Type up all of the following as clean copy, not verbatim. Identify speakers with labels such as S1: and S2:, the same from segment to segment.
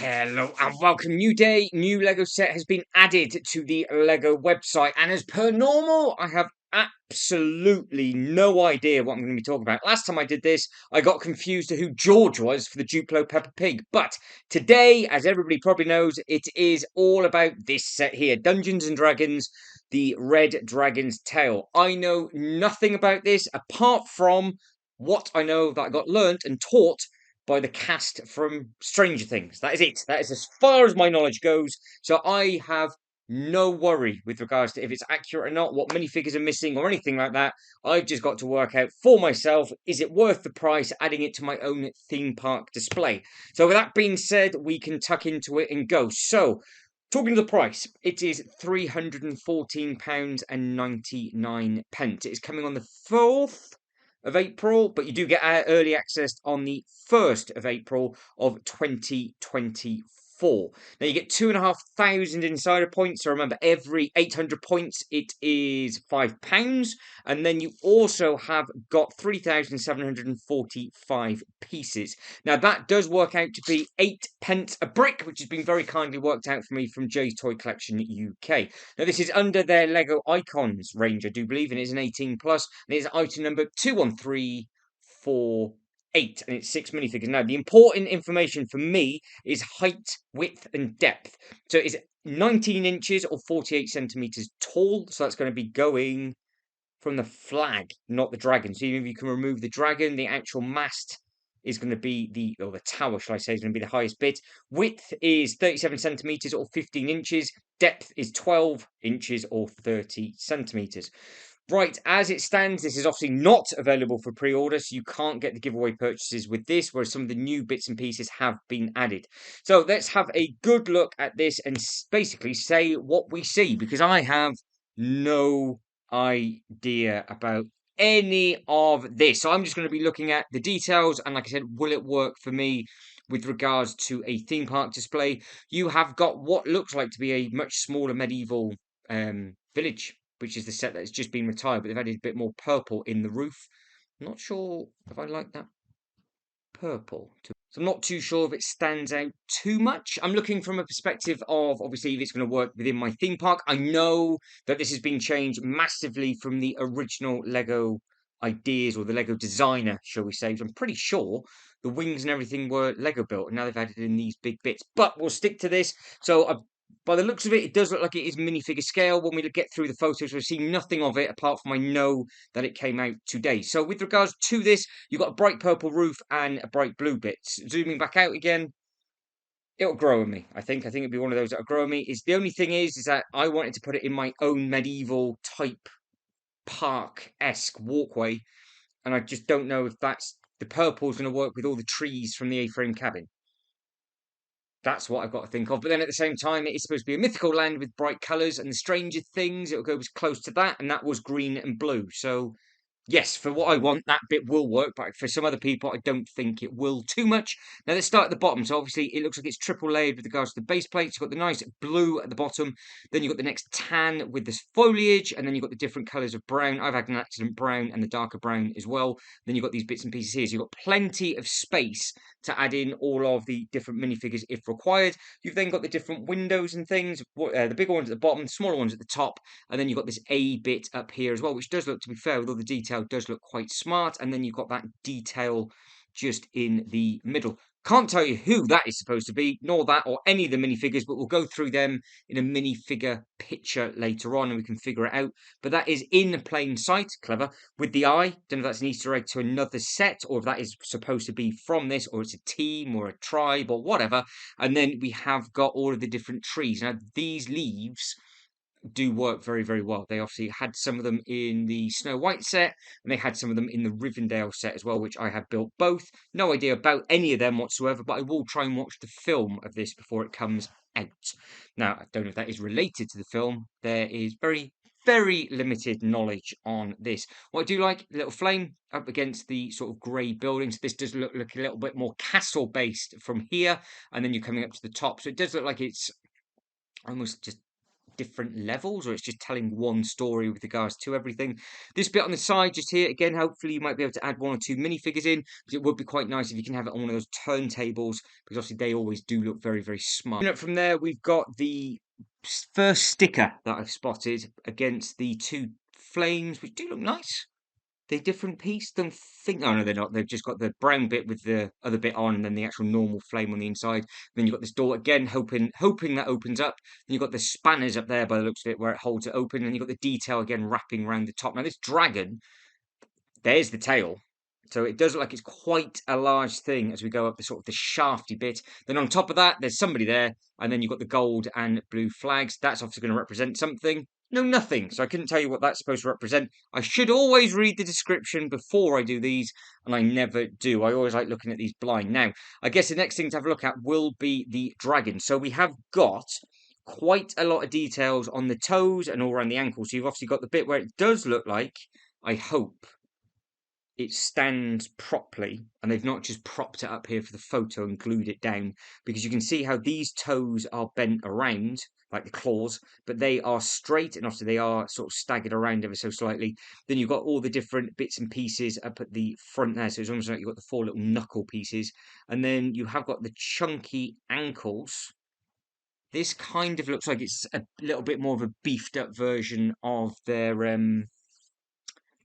S1: Hello and welcome. New day, new Lego set has been added to the Lego website, and as per normal, I have absolutely no idea what I'm going to be talking about. Last time I did this, I got confused to who George was for the Duplo Peppa Pig, but today, as everybody probably knows, it is all about this set here, Dungeons and Dragons, the Red Dragon's Tale. I know nothing about this apart from what I know that I got learnt and taught by the cast from Stranger Things. That is it. That is as far as my knowledge goes. So I have no worry with regards to if it's accurate or not, what minifigures are missing or anything like that. I've just got to work out for myself, is it worth the price adding it to my own theme park display? So with that being said, we can tuck into it and go. So talking to the price, it is £314.99. It is coming on the 4th of April, but you do get early access on the 1st of April of 2024. Now you get 2,500 insider points. So remember, every 800 points, it is £5. And then you also have got 3,745 pieces. Now that does work out to be 8p a brick, which has been very kindly worked out for me from Jay's Toy Collection UK. Now this is under their Lego Icons range, I do believe, and it's an 18 plus, and it is item number 21348, and it's 6 minifigures. Now the important information for me is height, width, and depth. So it's 19 inches or 48 centimeters tall. So that's going to be going from the flag, not the dragon. So even if you can remove the dragon, the actual mast is going to be or the tower, shall I say, is going to be the highest bit. Width is 37 centimeters or 15 inches. Depth is 12 inches or 30 centimeters. Right, as it stands, this is obviously not available for pre-order, so you can't get the giveaway purchases with this, whereas some of the new bits and pieces have been added. So let's have a good look at this and basically say what we see, because I have no idea about any of this. So I'm just going to be looking at the details, and like I said, will it work for me with regards to a theme park display? You have got what looks like to be a much smaller medieval village, which is the set that has just been retired, but they've added a bit more purple in the roof. I'm not sure if I like that purple. So I'm not too sure if it stands out too much. I'm looking from a perspective of, obviously, if it's going to work within my theme park. I know that this has been changed massively from the original Lego ideas, or the Lego designer, shall we say. I'm pretty sure the wings and everything were Lego built, and now they've added in these big bits. But we'll stick to this. So by the looks of it, it does look like it is minifigure scale. When we get through the photos, we'll see nothing of it apart from I know that it came out today. So with regards to this, you've got a bright purple roof and a bright blue bit. Zooming back out again, it'll grow on me. I think it'll be one of those that'll grow on me. Is the only thing is that I wanted to put it in my own medieval type park-esque walkway, and I just don't know if that's the purple's going to work with all the trees from the A-frame cabin. That's what I've got to think of. But then at the same time, it is supposed to be a mythical land with bright colours, and the Stranger Things, it'll go as close to that, and that was green and blue. So yes, for what I want, that bit will work, but for some other people, I don't think it will too much. Now, let's start at the bottom. So obviously, it looks like it's triple layered with regards to the base plates. You've got the nice blue at the bottom. Then you've got the next tan with this foliage, and then you've got the different colours of brown. I've had an accident brown and the darker brown as well. Then you've got these bits and pieces here. So you've got plenty of space to add in all of the different minifigures if required. You've then got the different windows and things, the bigger ones at the bottom, the smaller ones at the top, and then you've got this A bit up here as well, which does look, to be fair, with all the detail, does look quite smart. And then you've got that detail just in the middle. Can't tell you who that is supposed to be, nor that or any of the minifigures, but we'll go through them in a minifigure picture later on and we can figure it out. But that is in plain sight, clever, with the eye. Don't know if that's an Easter egg to another set, or if that is supposed to be from this, or it's a team or a tribe or whatever. And then we have got all of the different trees. Now, these leaves do work very, very well. They obviously had some of them in the Snow White set, and they had some of them in the Rivendell set as well, which I have built both. No idea about any of them whatsoever, but I will try and watch the film of this before it comes out. Now, I don't know if that is related to the film. There is very, very limited knowledge on this. What I do like, a little flame up against the sort of grey buildings. This does look a little bit more castle-based from here, and then you're coming up to the top. So it does look like it's almost just different levels, or it's just telling one story with regards to everything. This bit on the side just here, again, hopefully you might be able to add 1 or 2 minifigures in, because it would be quite nice if you can have it on one of those turntables, because obviously they always do look very, very smart. From there, we've got the first sticker that I've spotted against the 2 flames, which do look nice. They're different piece. Don't think. Oh no, they're not. They've just got the brown bit with the other bit on, and then the actual normal flame on the inside. Then you've got this door again, hoping that opens up. Then you've got the spanners up there by the looks of it, where it holds it open, and you've got the detail again wrapping around the top. Now this dragon, there's the tail. So it does look like it's quite a large thing as we go up the sort of the shafty bit. Then on top of that, there's somebody there, and then you've got the gold and blue flags. That's obviously going to represent something. No, nothing. So I couldn't tell you what that's supposed to represent. I should always read the description before I do these, and I never do. I always like looking at these blind. Now, I guess the next thing to have a look at will be the dragon. So we have got quite a lot of details on the toes and all around the ankles. So you've obviously got the bit where it does look like, I hope, it stands properly, and they've not just propped it up here for the photo and glued it down, because you can see how these toes are bent around like the claws, but they are straight, and obviously they are sort of staggered around ever so slightly. Then you've got all the different bits and pieces up at the front there, so it's almost like you've got the 4 little knuckle pieces, and then you have got the chunky ankles. This kind of looks like it's a little bit more of a beefed up version of their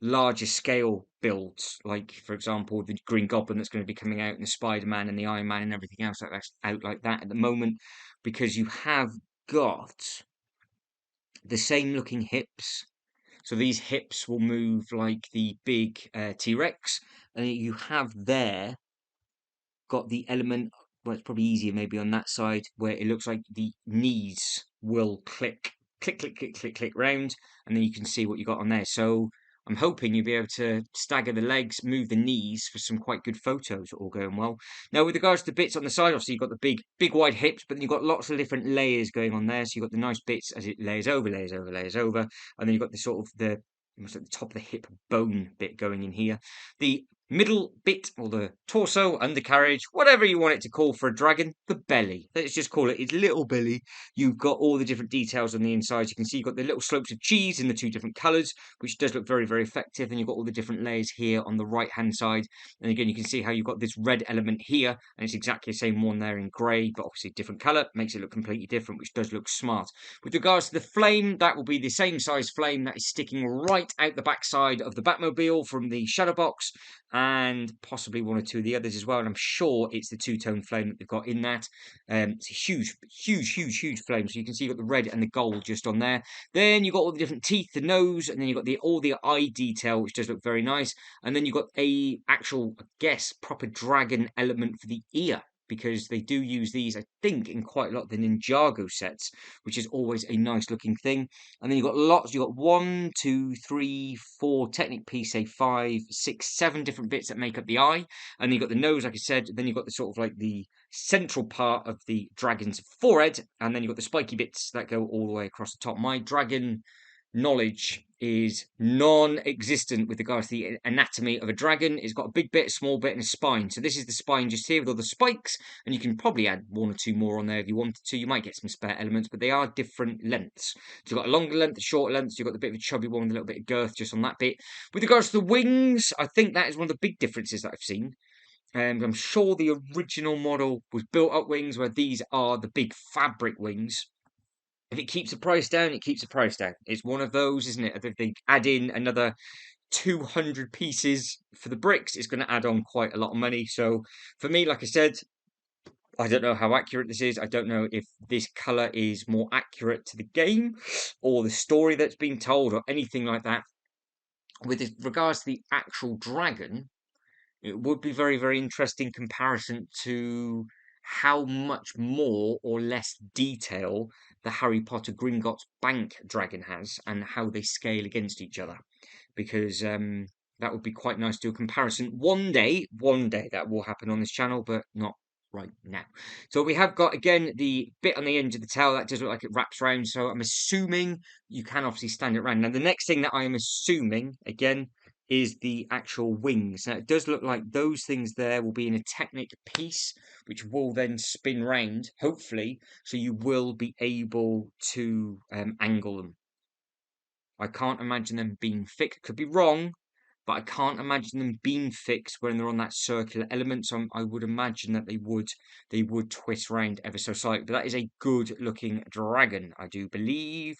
S1: larger scale builds, like for example the Green Goblin that's going to be coming out, and the Spider-Man and the Iron Man and everything else that's out like that at the moment, because you have got the same looking hips. So these hips will move like the big T-Rex, and you have there got the element, well, it's probably easier maybe on that side, where it looks like the knees will click, click, click, click, click, click round, and then you can see what you got on there. So I'm hoping you'll be able to stagger the legs, move the knees for some quite good photos, all going well. Now, with regards to the bits on the side, obviously you've got the big wide hips, but then you've got lots of different layers going on there. So you've got the nice bits as it layers over, layers over, layers over, and then you've got the sort of the almost at the top of the hip bone bit going in here. The middle bit, or the torso, undercarriage, whatever you want it to call for a dragon, the belly. Let's just call it its little belly. You've got all the different details on the inside. You can see you've got the little slopes of cheese in the 2 different colours, which does look very, very effective. And you've got all the different layers here on the right-hand side. And again, you can see how you've got this red element here, and it's exactly the same one there in grey, but obviously different colour, makes it look completely different, which does look smart. With regards to the flame, that will be the same size flame that is sticking right out the backside of the Batmobile from the shadow box, and possibly 1 or 2 of the others as well. And I'm sure it's the 2-tone flame that they've got in that. It's a huge, huge, huge, huge flame. So you can see you've got the red and the gold just on there. Then you've got all the different teeth, the nose, and then you've got all the eye detail, which does look very nice. And then you've got a actual, I guess, proper dragon element for the ear, because they do use these, I think, in quite a lot of the Ninjago sets, which is always a nice looking thing. And then you've got lots, you've got 1, 2, 3, 4, technically say 5, 6, 7 different bits that make up the eye. And then you've got the nose, like I said, then you've got the sort of like the central part of the dragon's forehead, and then you've got the spiky bits that go all the way across the top. My dragon knowledge is non-existent with regards to the anatomy of a dragon. It's got a big bit, a small bit, and a spine. So this is the spine just here with all the spikes, and you can probably add 1 or 2 more on there if you wanted to. You might get some spare elements, but they are different lengths. So you've got a longer length, a shorter length. So you've got the bit of a chubby one with a little bit of girth just on that bit. With regards to the wings, I think that is one of the big differences that I've seen. I'm sure the original model was built up wings, where these are the big fabric wings. If it keeps the price down, it keeps the price down. It's one of those, isn't it? If they add in another 200 pieces for the bricks, it's going to add on quite a lot of money. So for me, like I said, I don't know how accurate this is. I don't know if this colour is more accurate to the game or the story that's been told or anything like that. With regards to the actual dragon, it would be very, very interesting comparison to how much more or less detail the Harry Potter Gringotts Bank dragon has, and how they scale against each other. Because that would be quite nice to do a comparison. One day that will happen on this channel, but not right now. So we have got, again, the bit on the end of the tail that does look like it wraps around. So I'm assuming you can obviously stand it around. Now, the next thing that I am assuming, again, is the actual wings. Now, it does look like those things there will be in a Technic piece, which will then spin round, hopefully, so you will be able to angle them. I can't imagine them being fixed. Could be wrong, but I can't imagine them being fixed when they're on that circular element. So I would imagine that they would twist round ever so slightly. But that is a good looking dragon, I do believe.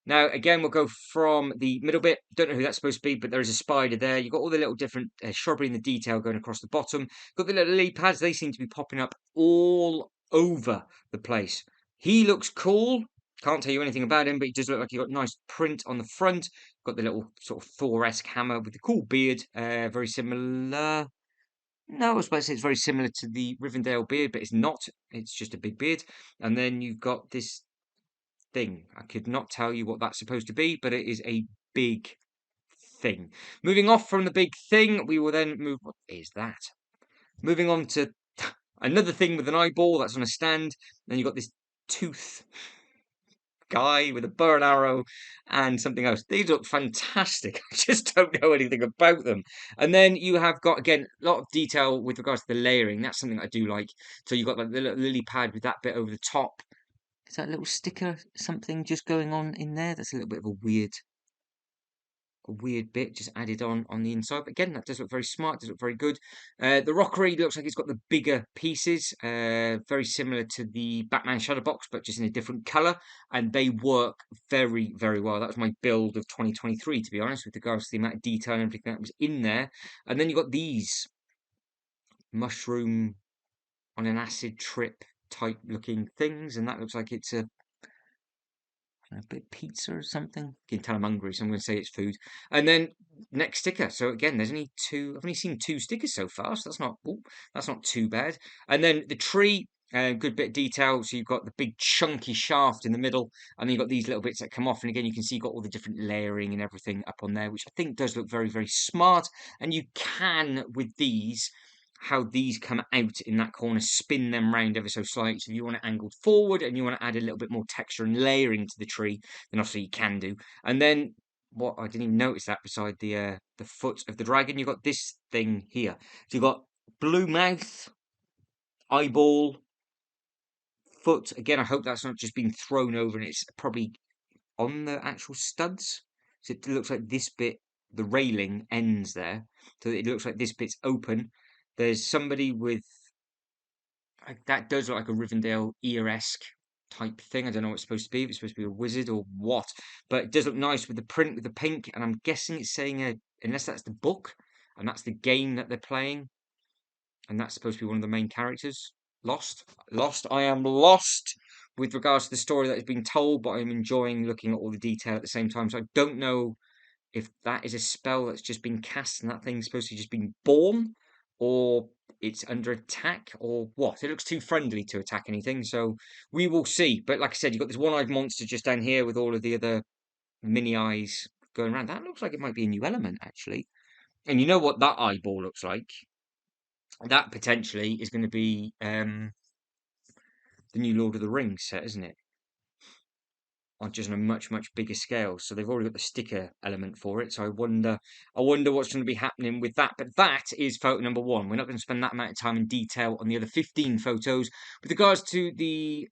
S1: Now, again, we'll go from the middle bit. Don't know who that's supposed to be, but there is a spider there. You've got all the little different shrubbery and the detail going across the bottom. Got the little lily pads. They seem to be popping up all over the place. He looks cool. Can't tell you anything about him, but he does look like he got nice print on the front. Got the little sort of Thor-esque hammer with the cool beard. Very similar. No, I was supposed to say it's very similar to the Rivendell beard, but it's not. It's just a big beard. And then you've got this thing. I could not tell you what that's supposed to be, but it is a big thing. Moving off from the big thing, we will then move. What is that? Moving on to another thing with an eyeball that's on a stand. Then you've got this tooth guy with a bow and arrow and something else. These look fantastic. I just don't know anything about them. And then you have got, again, a lot of detail with regards to the layering. That's something I do like. So you've got like the little lily pad with that bit over the top. Is that a little sticker, something just going on in there? That's a little bit of a weird bit just added on the inside. But again, that does look very smart, does look very good. The rockery looks like it's got the bigger pieces, very similar to the Batman Shadow Box, but just in a different colour. And they work very, very well. That was my build of 2023, to be honest, with regards to the amount of detail and everything that was in there. And then you've got these mushroom on an acid trip type looking things, and that looks like it's a bit of pizza or something. You can tell I'm hungry, so I'm going to say it's food. And then next sticker. So again, there's only two. I've only seen two stickers so far, so that's not too bad. And then the tree, good bit of detail. So you've got the big chunky shaft in the middle, and then you've got these little bits that come off. And again, you can see you've got all the different layering and everything up on there, which I think does look very, very smart. And you can, with these, how these come out in that corner, spin them round ever so slightly. So if you want it angled forward and you want to add a little bit more texture and layering to the tree, then obviously you can do. And then what I didn't even notice that beside the foot of the dragon, you've got this thing here. So you've got blue mouth, eyeball, foot. Again, I hope that's not just been thrown over and it's probably on the actual studs. So it looks like this bit, the railing ends there. So it looks like this bit's open. There's somebody with that does look like a Rivendell ear-esque type thing. I don't know what it's supposed to be. If it's supposed to be a wizard or what, but it does look nice with the print with the pink. And I'm guessing it's saying unless that's the book and that's the game that they're playing, and that's supposed to be one of the main characters. Lost. I am lost with regards to the story that is being told, but I'm enjoying looking at all the detail at the same time. So I don't know if that is a spell that's just been cast and that thing's supposed to just been born, or it's under attack, or what. It looks too friendly to attack anything, so we will see. But like I said, you've got this one-eyed monster just down here with all of the other mini eyes going around. That looks like it might be a new element, actually. And you know what that eyeball looks like? That potentially is going to be the new Lord of the Rings set, isn't it? On just on a much, much bigger scale. So they've already got the sticker element for it. So I wonder what's going to be happening with that. But that is photo number one. We're not going to spend that amount of time in detail on the other 15 photos. With regards to the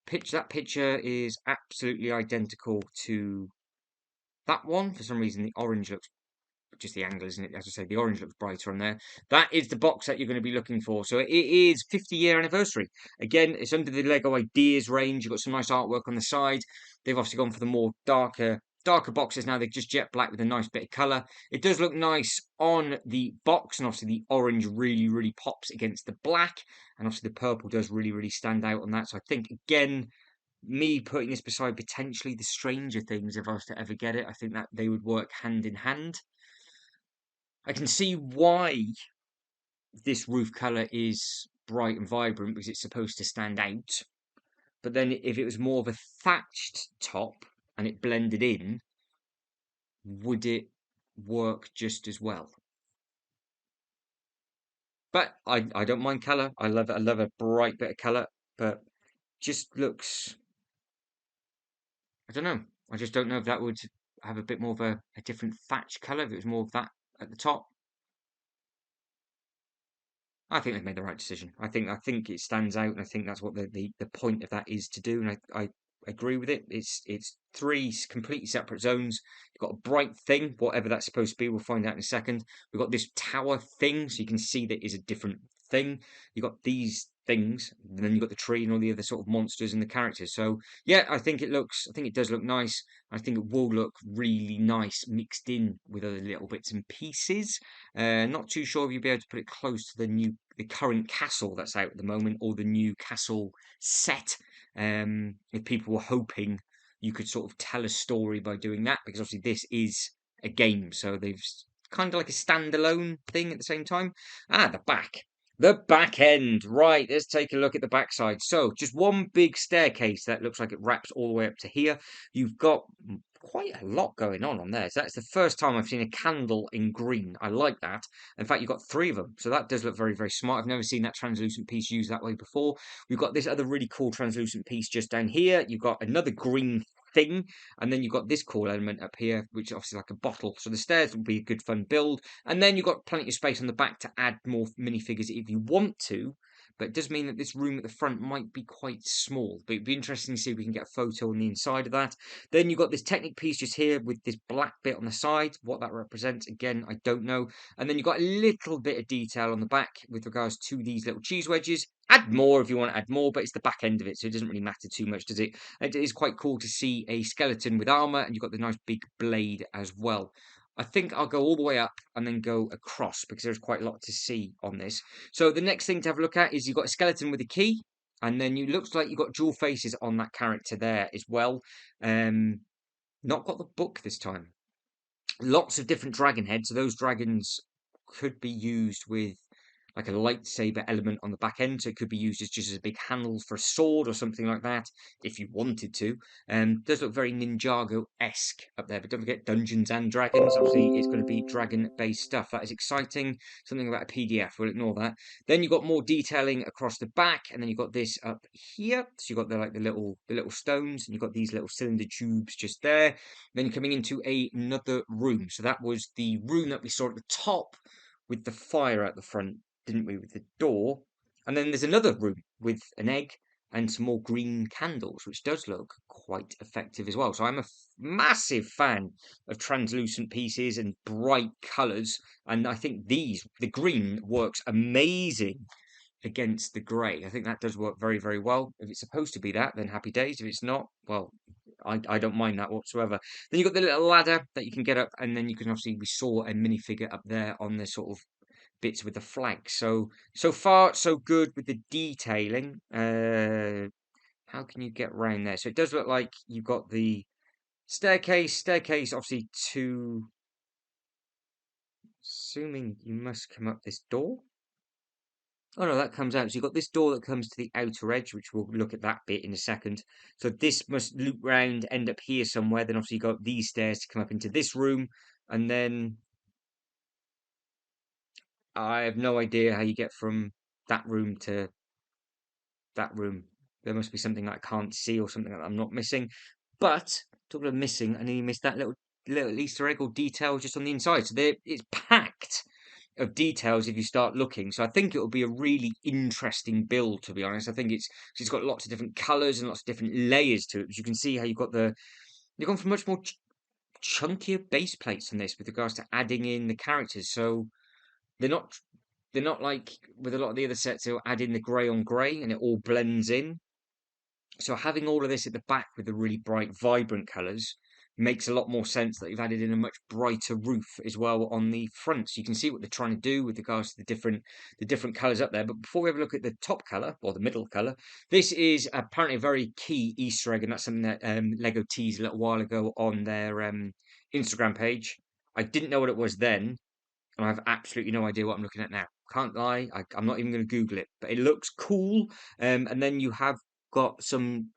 S1: picture, that picture is absolutely identical to that one. For some reason, the orange looks just the angle, isn't it? As I say, the orange looks brighter on there. That is the box that you're going to be looking for. So it is 50-year anniversary. Again, it's under the Lego Ideas range. You've got some nice artwork on the side. They've obviously gone for the more darker boxes now. They're just jet black with a nice bit of colour. It does look nice on the box, and obviously the orange really, really pops against the black, and obviously the purple does really, really stand out on that. So I think, again, me putting this beside potentially the Stranger Things, if I was to ever get it, I think that they would work hand in hand. I can see why this roof colour is bright and vibrant because it's supposed to stand out. But then if it was more of a thatched top and it blended in, would it work just as well? But I don't mind colour. I love it. I love a bright bit of colour, but just looks, I don't know. I just don't know if that would have a bit more of a different thatch colour, if it was more of that at the top. I think they've made the right decision. I think it stands out, and I think that's what the point of that is to do. And I agree with it. It's three completely separate zones. You've got a bright thing, whatever that's supposed to be. We'll find out in a second. We've got this tower thing, so you can see that is a different thing. You've got these things, and then you've got the tree and all the other sort of monsters and the characters. So yeah, I think it does look nice. I think it will look really nice mixed in with other little bits and pieces. Not too sure if you'll be able to put it close to the current castle that's out at the moment, or the new castle set. If people were hoping you could sort of tell a story by doing that, because obviously this is a game, so they've kind of like a standalone thing at the same time. The back. The back end. Right, let's take a look at the backside. So, just one big staircase that looks like it wraps all the way up to here. You've got quite a lot going on there. So that's the first time I've seen a candle in green. I like that. In fact, you've got three of them. So that does look very, very smart. I've never seen that translucent piece used that way before. We've got this other really cool translucent piece just down here. You've got another green thing, and then you've got this cool element up here, which is obviously like a bottle. So the stairs will be a good fun build. And then you've got plenty of space on the back to add more minifigures if you want to. But it does mean that this room at the front might be quite small. But it'd be interesting to see if we can get a photo on the inside of that. Then you've got this Technic piece just here with this black bit on the side. What that represents, again, I don't know. And then you've got a little bit of detail on the back with regards to these little cheese wedges. Add more if you want to add more, but it's the back end of it, so it doesn't really matter too much, does it? It is quite cool to see a skeleton with armor, and you've got the nice big blade as well. I think I'll go all the way up and then go across, because there's quite a lot to see on this. So the next thing to have a look at is you've got a skeleton with a key, and then you looks like you've got dual faces on that character there as well. Not got the book this time. Lots of different dragon heads. So those dragons could be used with like a lightsaber element on the back end. So it could be used as just as a big handle for a sword or something like that, if you wanted to. Does look very Ninjago-esque up there, but don't forget Dungeons and Dragons. Obviously, it's going to be dragon-based stuff. That is exciting. Something about a PDF. We'll ignore that. Then you've got more detailing across the back, and then you've got this up here. So you've got the little stones, and you've got these little cylinder tubes just there. Then you're coming into another room. So that was the room that we saw at the top with the fire at the front, didn't we, with the door? And then there's another room with an egg and some more green candles, which does look quite effective as well. So I'm a massive fan of translucent pieces and bright colours, and I think the green works amazing against the grey. I think that does work very, very well. If it's supposed to be that, then happy days. If it's not, well, I don't mind that whatsoever. Then you've got the little ladder that you can get up, and then you can obviously, we saw a minifigure up there on the sort of bits with the flag. So far so good with the detailing. How can you get around there? So it does look like you've got the staircase obviously to, assuming you must come up this door. Oh no, that comes out. So you've got this door that comes to the outer edge, which we'll look at that bit in a second. So this must loop round, end up here somewhere. Then obviously you've got these stairs to come up into this room. And then I have no idea how you get from that room to that room. There must be something that I can't see or something that I'm not missing. But talking of missing, I nearly missed that little Easter egg or detail just on the inside. So there, it's packed of details if you start looking. So I think it'll be a really interesting build, to be honest. I think it's got lots of different colours and lots of different layers to it. As you can see how you've gone for much more chunkier base plates on this with regards to adding in the characters. So they're not like with a lot of the other sets, they'll add in the grey on grey and it all blends in. So having all of this at the back with the really bright, vibrant colours makes a lot more sense that you've added in a much brighter roof as well on the front. So you can see what they're trying to do with regards to the different colours up there. But before we have a look at the top colour, or the middle colour, this is apparently a very key Easter egg, and that's something that Lego teased a little while ago on their Instagram page. I didn't know what it was then, and I have absolutely no idea what I'm looking at now. Can't lie, I'm not even going to Google it, but it looks cool. And then you have got some,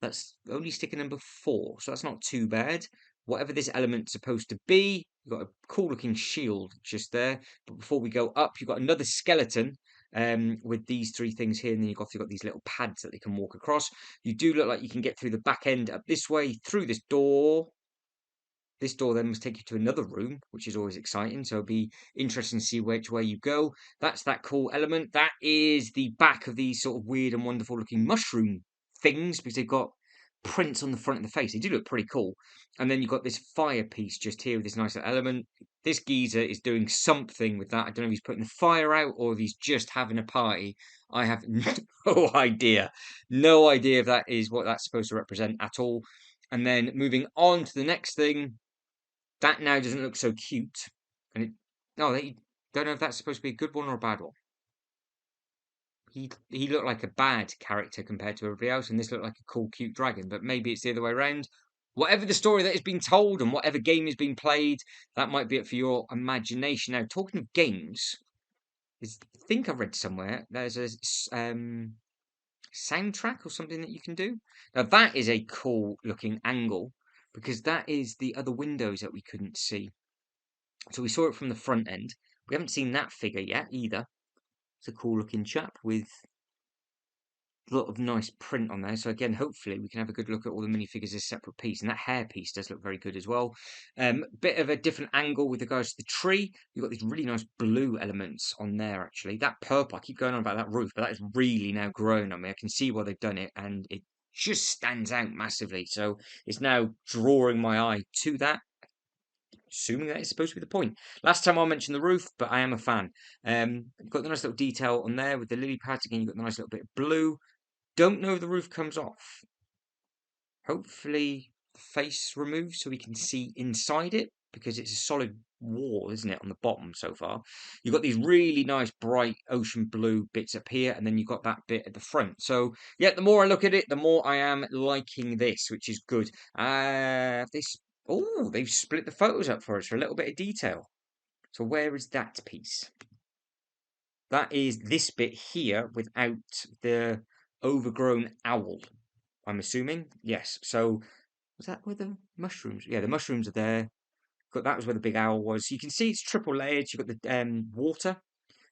S1: that's only sticker number 4, so that's not too bad. Whatever this element's supposed to be, you've got a cool looking shield just there. But before we go up, you've got another skeleton with these 3 things here, and then you've got these little pads that they can walk across. You do look like you can get through the back end up this way, through this door. This door then must take you to another room, which is always exciting. So it'll be interesting to see which way you go. That's that cool element. That is the back of these sort of weird and wonderful looking mushroom things, because they've got prints on the front of the face. They do look pretty cool. And then you've got this fire piece just here with this nice little element. This geezer is doing something with that. I don't know if he's putting the fire out or if he's just having a party. I have no idea. No idea if that is what that's supposed to represent at all. And then moving on to the next thing, that now doesn't look so cute. And it, no, they don't know if that's supposed to be a good one or a bad one. He looked like a bad character compared to everybody else, and this looked like a cool, cute dragon. But maybe it's the other way around. Whatever the story that has been told and whatever game has been played, that might be it for your imagination. Now, talking of games, I think I read somewhere there's a soundtrack or something that you can do. Now that is a cool looking angle because that is the other windows that we couldn't see. So we saw it from the front end. We haven't seen that figure yet either. It's a cool looking chap with a lot of nice print on there. So again, hopefully we can have a good look at all the minifigures as a separate piece. And that hair piece does look very good as well. Bit of a different angle with regards to the tree. You've got these really nice blue elements on there, actually. That purple, I keep going on about that roof, but that is really now grown on me. I can see why they've done it, and it just stands out massively. So it's now drawing my eye to that. Assuming that is supposed to be the point. Last time I mentioned the roof, but I am a fan. You've got the nice little detail on there with the lily pads. Again, you've got the nice little bit of blue. Don't know if the roof comes off. Hopefully the face removes so we can see inside it, because it's a solid wall, isn't it, on the bottom so far. You've got these really nice bright ocean blue bits up here, and then you've got that bit at the front. So yeah, the more I look at it, the more I am liking this, which is good. They've split the photos up for us for a little bit of detail. So where is that piece? That is this bit here without the overgrown owl, I'm assuming. Yes. So was that where the mushrooms? Yeah, the mushrooms are there. That was where the big owl was. So you can see it's triple layered. You've got the water,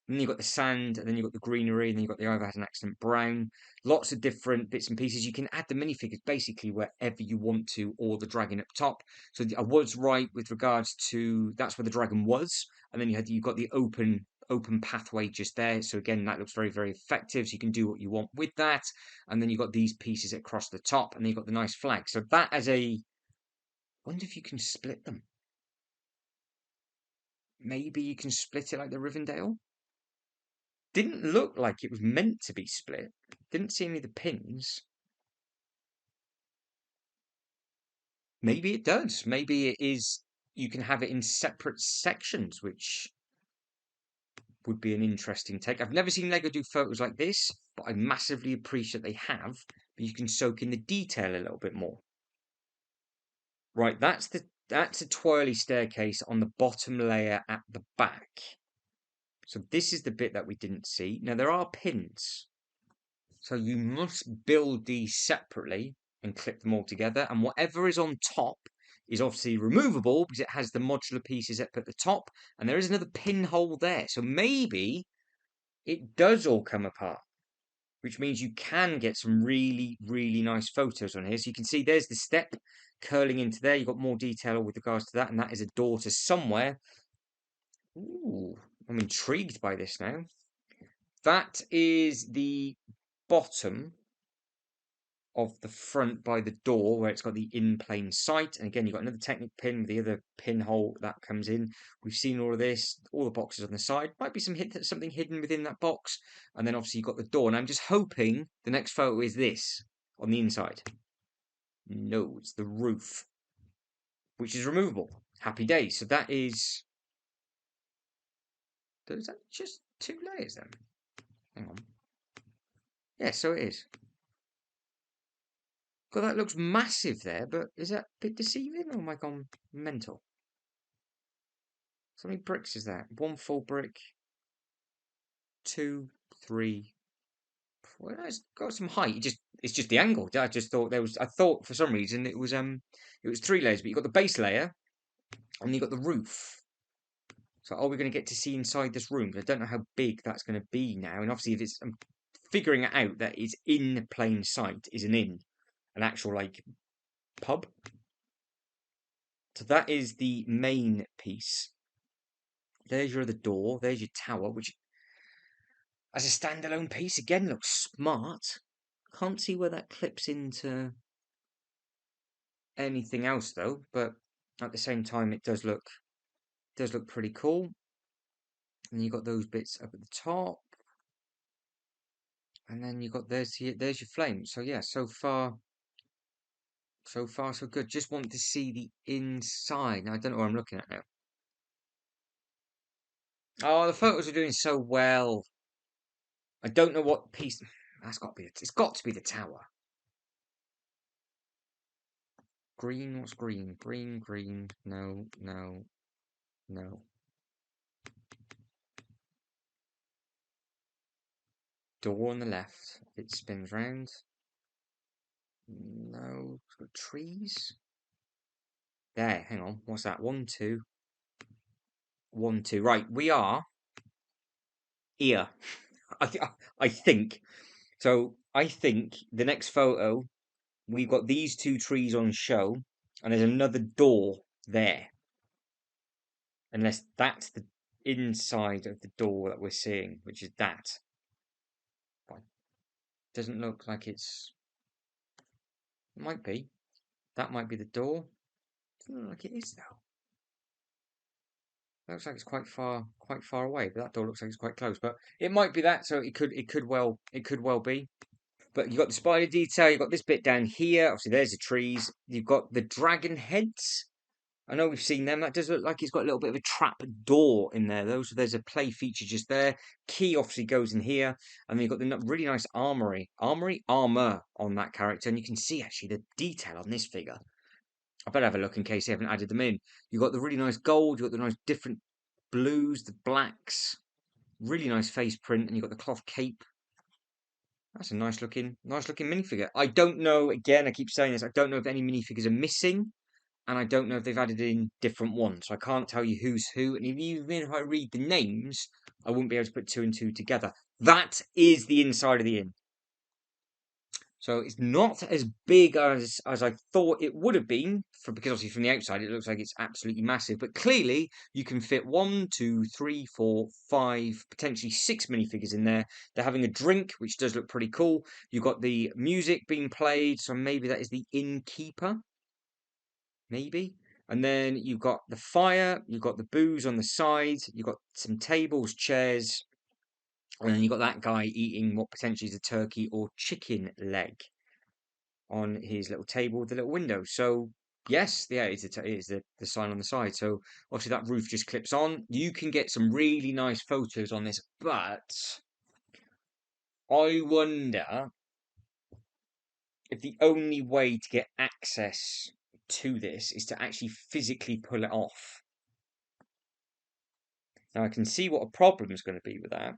S1: and then you've got the sand, and then you've got the greenery, and then you've got the I've had an accident brown. Lots of different bits and pieces. You can add the minifigures basically wherever you want to, or the dragon up top. So I was right with regards to that's where the dragon was, and then you've got the open pathway just there. So again, that looks very, very effective. So you can do what you want with that. And then you've got these pieces across the top, and then you've got the nice flag. So that as a, wonder if you can split them. Maybe you can split it like the Rivendell. Didn't look like it was meant to be split. Didn't see any of the pins. Maybe it does. Maybe it is, you can have it in separate sections, which would be an interesting take. I've never seen Lego do photos like this, but I massively appreciate they have. But you can soak in the detail a little bit more. Right, that's a twirly staircase on the bottom layer at the back. So this is the bit that we didn't see. Now there are pins. So you must build these separately and clip them all together. And whatever is on top is obviously removable because it has the modular pieces up at the top. And there is another pinhole there. So maybe it does all come apart, which means you can get some really, really nice photos on here. So you can see there's the step curling into there. You've got more detail with regards to that. And that is a door to somewhere. Ooh, I'm intrigued by this now. That is the bottom of the front by the door where it's got the in plain sight. And again, you've got another Technic pin with the other pinhole that comes in. We've seen all of this, all the boxes on the side. Might be something hidden within that box. And then obviously you've got the door. And I'm just hoping the next photo is this on the inside. No, it's the roof, which is removable. Happy days. So that is... Is that just 2 layers then? Hang on. Yeah, so it is. God, that looks massive there, but is that a bit deceiving or am I gone mental? So many bricks is that? 1 full brick, 2, 3, 4. It's got some height. It's just the angle. I just thought there was. I thought for some reason it was 3 layers, but you've got the base layer and you've got the roof. So are we going to get to see inside this room? I don't know how big that's going to be now. And obviously, if it's I'm figuring it out that it's in plain sight is an actual like pub. So that is the main piece. There's your other door. There's your tower, which as a standalone piece again looks smart. Can't see where that clips into anything else though, but at the same time it does look pretty cool. And you got those bits up at the top, and then you got there's your flame. So yeah, so far so good. Just want to see the inside. Now I don't know what I'm looking at now. Oh, the photos are doing so well. I don't know what piece. That's got to be. It's got to be the tower. Green. What's green? Green. Green. No. No. No. Door on the left. It spins round. No. It's got trees. There. Hang on. What's that? 1, 2. 1, 2. Right. We are here. I think. So I think the next photo we've got these two trees on show, and there's another door there. Unless that's the inside of the door that we're seeing, which is that. But it doesn't look like it's. It might be. That might be the door. Doesn't look like it is though. Looks like it's quite far away, but that door looks like it's quite close. But it might be that, so it could well be. But you've got the spider detail, you've got this bit down here. Obviously, there's the trees. You've got the dragon heads. I know we've seen them. That does look like it's got a little bit of a trap door in there, though. So there's a play feature just there. Key obviously goes in here. And then you've got the really nice armor on that character. And you can see actually the detail on this figure. I better have a look in case they haven't added them in. You've got the really nice gold. You've got the nice different blues, the blacks. Really nice face print. And you've got the cloth cape. That's a nice looking minifigure. I don't know, again, I keep saying this, I don't know if any minifigures are missing, and I don't know if they've added in different ones. So I can't tell you who's who, and even if I read the names, I wouldn't be able to put two and two together. That is the inside of the inn. So it's not as big as I thought it would have been, because obviously from the outside it looks like it's absolutely massive. But clearly you can fit 1, 2, 3, 4, 5, potentially 6 minifigures in there. They're having a drink, which does look pretty cool. You've got the music being played, so maybe that is the innkeeper, maybe. And then you've got the fire, you've got the booze on the side, you've got some tables, chairs, and then you've got that guy eating what potentially is a turkey or chicken leg on his little table with the little window. So yes, yeah, it's the sign on the side. So obviously that roof just clips on. You can get some really nice photos on this, but I wonder if the only way to get access to this is to actually physically pull it off. Now I can see what a problem is going to be with that,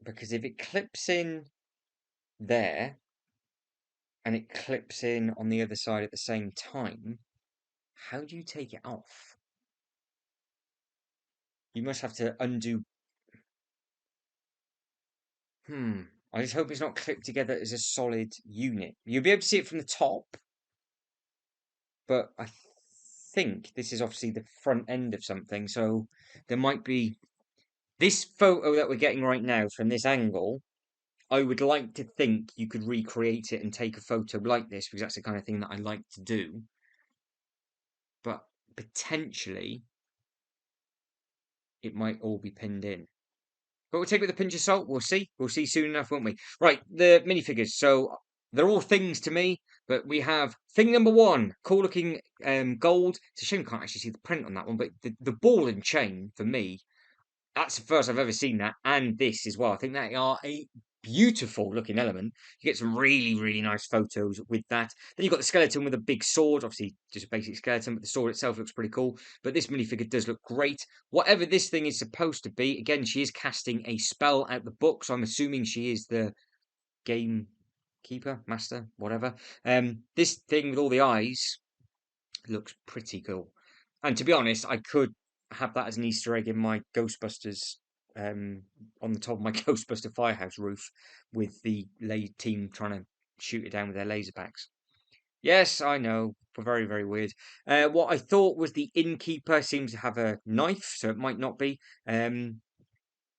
S1: because if it clips in there and it clips in on the other side at the same time, how do you take it off? You must have to undo. I just hope it's not clipped together as a solid unit. You'll be able to see it from the top, but I think this is obviously the front end of something, so there might be. This photo that we're getting right now from this angle, I would like to think you could recreate it and take a photo like this, because that's the kind of thing that I like to do. But potentially, it might all be pinned in. But we'll take it with a pinch of salt. We'll see. We'll see soon enough, won't we? Right, the minifigures. So they're all things to me, but we have thing number 1, cool looking gold. It's a shame you can't actually see the print on that one, but the ball and chain for me, that's the first I've ever seen that, and this as well. I think they are a beautiful looking element. You get some really nice photos with that. Then you've got the skeleton with a big sword, obviously just a basic skeleton, but the sword itself looks pretty cool. But this minifigure does look great. Whatever this thing is supposed to be, again, she is casting a spell out the book, so I'm assuming she is the game keeper, master, whatever. This thing with all the eyes looks pretty cool. And to be honest, I could have that as an Easter egg in my Ghostbusters, on the top of my Ghostbuster firehouse roof, with the team trying to shoot it down with their laser packs. Yes, I know. Very, very weird. What I thought was the innkeeper seems to have a knife, so it might not be.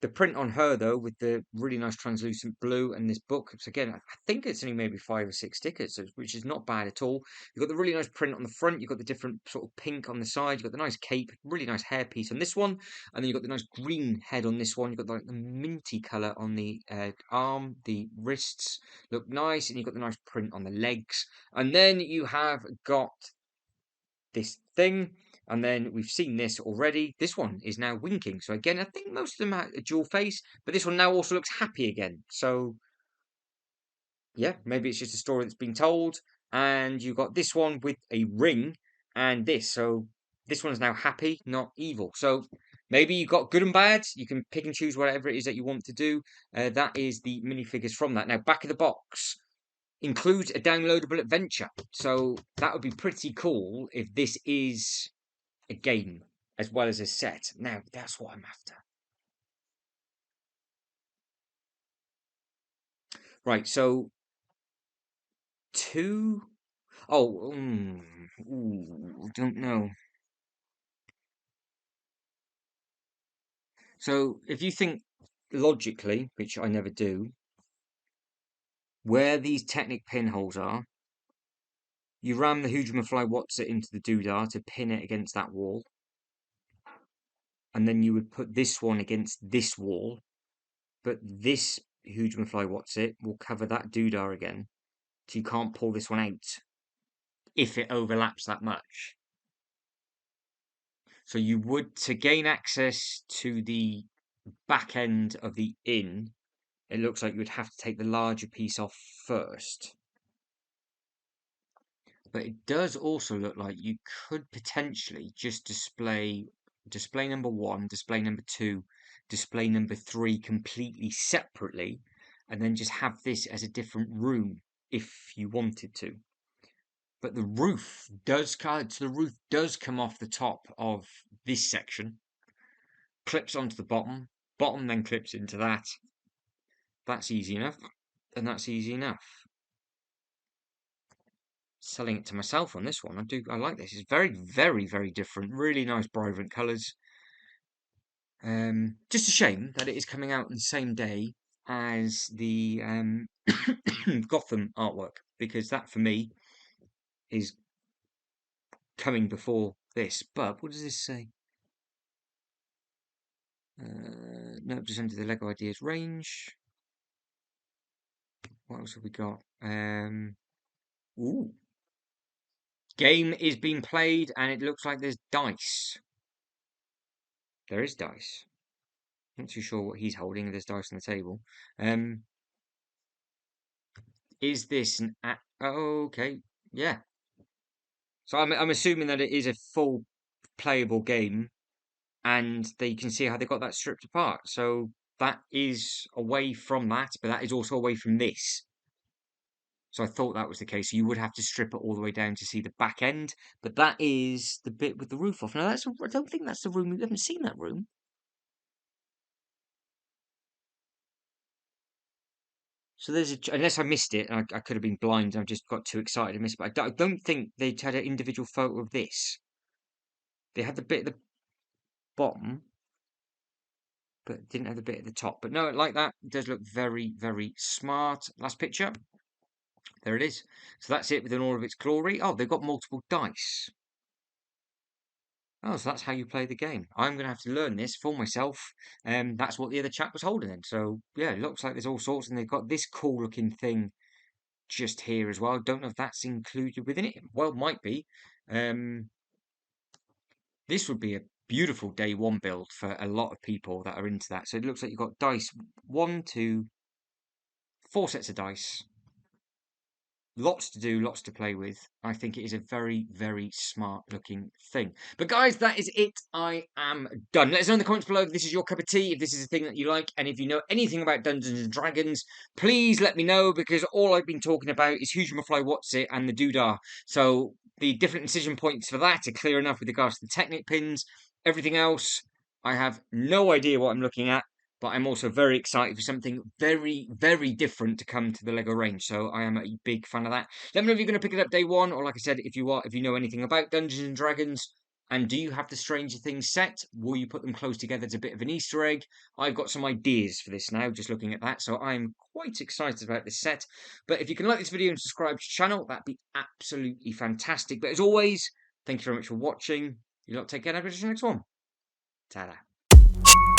S1: The print on her though, with the really nice translucent blue and this book. So again, I think it's only maybe 5 or 6 stickers, which is not bad at all. You've got the really nice print on the front. You've got the different sort of pink on the side. You've got the nice cape, really nice hairpiece on this one, and then you've got the nice green head on this one. You've got like the minty colour on the arm. The wrists look nice, and you've got the nice print on the legs. And then you have got this thing. And then we've seen this already. This one is now winking. So again, I think most of them have a dual face, but this one now also looks happy again. So yeah, maybe it's just a story that's been told. And you've got this one with a ring and this. So this one's now happy, not evil. So maybe you've got good and bad. You can pick and choose whatever it is that you want to do. That is the minifigures from that. Now, back of the box includes a downloadable adventure. So that would be pretty cool if this is a game as well as a set. Now, that's what I'm after. Right, so two. Oh, don't know. So if you think logically, which I never do, where these Technic pinholes are, you ram the Hoogermanfly What's It into the doodah to pin it against that wall, and then you would put this one against this wall, but this Hoogermanfly What's It will cover that doodah again, so you can't pull this one out if it overlaps that much. So you would, to gain access to the back end of the inn, it looks like you would have to take the larger piece off first. But it does also look like you could potentially just display number 1, display number 2, display number 3 completely separately, and then just have this as a different room if you wanted to. But the roof does come off the top of this section, clips onto the bottom then clips into that. That's easy enough, and that's easy enough. Selling it to myself on this one. I like this. It's very, very, very different. Really nice, vibrant colours. Just a shame that it is coming out on the same day as the Gotham artwork, because that for me is coming before this. But what does this say? No, just under the Lego Ideas range. What else have we got? Ooh. Game is being played, and it looks like there's dice. There is dice. Not too sure what he's holding. There's dice on the table. Is this an? Oh, okay, yeah. So I'm assuming that it is a full playable game, and they can see how they got that stripped apart. So that is away from that, but that is also away from this. So I thought that was the case. So you would have to strip it all the way down to see the back end, but that is the bit with the roof off. Now I don't think that's the room. We haven't seen that room. So there's unless I missed it, I could have been blind. I just got too excited and missed it. But I don't think they had an individual photo of this. They had the bit at the bottom, but didn't have the bit at the top. But no, like that, it does look very, very smart. Last picture. There it is. So that's it within all of its glory. Oh, they've got multiple dice. Oh, so that's how you play the game. I'm going to have to learn this for myself. That's what the other chap was holding then. So, yeah, it looks like there's all sorts. And they've got this cool looking thing just here as well. Don't know if that's included within it. Well, might be. This would be a beautiful day one build for a lot of people that are into that. So it looks like you've got dice. 1, 2, 4 sets of dice. Lots to do, lots to play with. I think it is a very, very smart looking thing. But guys, that is it. I am done. Let us know in the comments below if this is your cup of tea, if this is a thing that you like, and if you know anything about Dungeons and Dragons, please let me know, because all I've been talking about is Hoogermanfly What's It and the Doodah. So the different incision points for that are clear enough with regards to the Technic pins. Everything else, I have no idea what I'm looking at. but I'm also very excited for something very, very different to come to the LEGO range. So I am a big fan of that. Let me know if you're going to pick it up day one, or like I said, if you know anything about Dungeons and Dragons. And do you have the Stranger Things set? Will you put them close together as a bit of an Easter egg? I've got some ideas for this now, just looking at that. So I'm quite excited about this set. But if you can like this video and subscribe to the channel, that'd be absolutely fantastic. But as always, thank you very much for watching. You lot take care, and I'll see you next one. Ta-da.